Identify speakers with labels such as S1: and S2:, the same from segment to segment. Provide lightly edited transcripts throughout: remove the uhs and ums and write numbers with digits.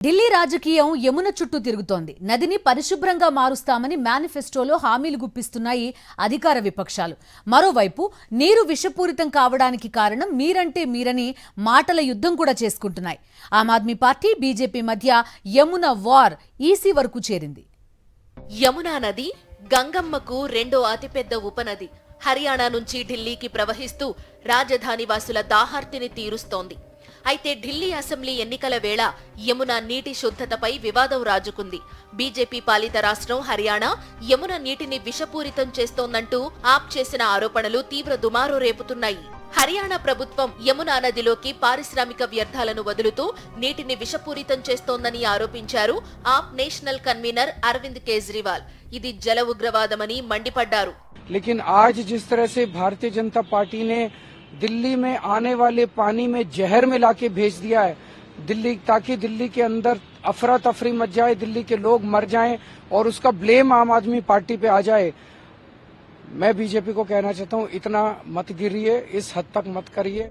S1: ఢిల్లీ రాజకీయం యమున చుట్టూ తిరుగుతోంది. నదిని పరిశుభ్రంగా మారుస్తామని మేనిఫెస్టోలో హామీలు గుప్పిస్తున్నాయి అధికార విపక్షాలు. మరోవైపు నీరు విషపూరితం కావడానికి కారణం మీరంటే మీరని మాటల యుద్ధం కూడా చేసుకుంటున్నాయి. ఆమ్ ఆద్మీ పార్టీ, బీజేపీ మధ్య యమున వార్ ఈసీ వరకు చేరింది.
S2: యమునా నది గంగమ్మకు రెండో అతిపెద్ద ఉపనది. హర్యానా నుంచి ఢిల్లీకి ప్రవహిస్తూ రాజధాని వాసుల దాహార్తిని తీరుస్తోంది. అయితే ఢిల్లీ అసెంబ్లీ ఎన్నికల వేళ యమున నీటి శుద్ధతపై వివాదం రాజుకుంది. బీజేపీ పాలిత రాష్ట్రం హర్యానా యమున నీటిని విషపూరితం చేస్తోందంటూ ఆప్ చేసిన ఆరోపణలు తీవ్ర దుమారం రేపుతున్నాయి. హర్యానా ప్రభుత్వం యమునా నదిలోకి పారిశ్రామిక వ్యర్థాలను వదులుతూ నీటిని విషపూరితం చేస్తోందని ఆరోపించారు ఆప్ నేషనల్ కన్వీనర్ అరవింద్ కేజ్రీవాల్. ఇది జల ఉగ్రవాదమని మండిపడ్డారు.
S3: लेकिन आज जिस तरह से भारतीय जनता पार्टी ने दिल्ली में आने वाले पानी में जहर मिला के भेज दिया है ताकि दिल्ली के अंदर अफरा तफरी मच जाए, दिल्ली के लोग मर जाएं और उसका ब्लेम आम आदमी पार्टी पे आ जाए। मैं बीजेपी को कहना चाहता हूं, इतना मत गिरिए, इस हद तक मत करिए।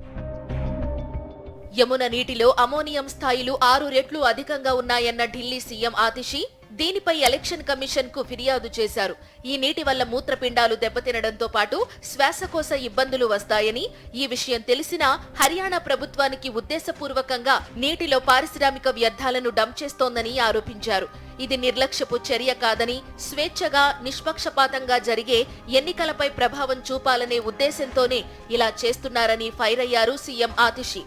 S2: యమున నీటిలో అమోనియం స్థాయిలు 6 రెట్లు అధికంగా ఉన్నాయన్న ఢిల్లీ సీఎం ఆతిషి దీనిపై ఎలక్షన్ కమిషన్ కు ఫిర్యాదు చేశారు. ఈ నీటి వల్ల మూత్రపిండాలు దెబ్బతినడంతో పాటు శ్వాసకోశ ఇబ్బందులు వస్తాయని, ఈ విషయం తెలిసినా హర్యానా ప్రభుత్వానికి ఉద్దేశపూర్వకంగా నీటిలో పారిశ్రామిక వ్యర్థాలను డంప్ చేస్తోందని ఆరోపించారు. ఇది నిర్లక్ష్యపు చర్య కాదని, స్వేచ్ఛగా నిష్పక్షపాతంగా జరిగే ఎన్నికలపై ప్రభావం చూపాలనే ఉద్దేశంతోనే ఇలా చేస్తున్నారని ఫైర్ అయ్యారు సీఎం ఆతిషి.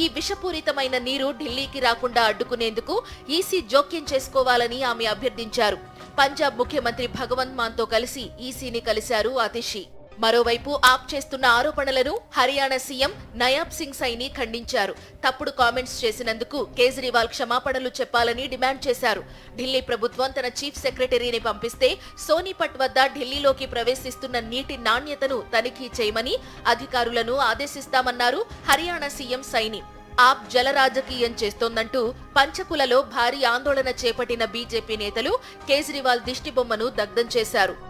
S2: ఈ విషపూరితమైన నీరు ఢిల్లీకి రాకుండా అడ్డుకునేందుకు ఈసీ జోక్యం చేసుకోవాలని ఆమె అభ్యర్థించారు. పంజాబ్ ముఖ్యమంత్రి భగవంత్ మాన్తో కలిసి ఈసీని కలిశారు ఆతిషి. మరోవైపు ఆప్ చేస్తున్న ఆరోపణలను హర్యానా సీఎం నయాబ్ సింగ్ సైని ఖండించారు. తప్పుడు కామెంట్స్ చేసినందుకు కేజ్రీవాల్ క్షమాపణలు చెప్పాలని డిమాండ్ చేశారు. ఢిల్లీ ప్రభుత్వం తన చీఫ్ సెక్రటరీని పంపిస్తే సోనీపట్ వద్ద ఢిల్లీలోకి ప్రవేశిస్తున్న నీటి నాణ్యతను తనిఖీ చేయమని అధికారులను ఆదేశిస్తామన్నారు హర్యానా సీఎం సైని. ఆప్ జల రాజకీయం చేస్తోందంటూ పంచకులలో భారీ ఆందోళన చేపట్టిన బీజేపీ నేతలు కేజ్రీవాల్ దిష్టిబొమ్మను దగ్ధం చేశారు.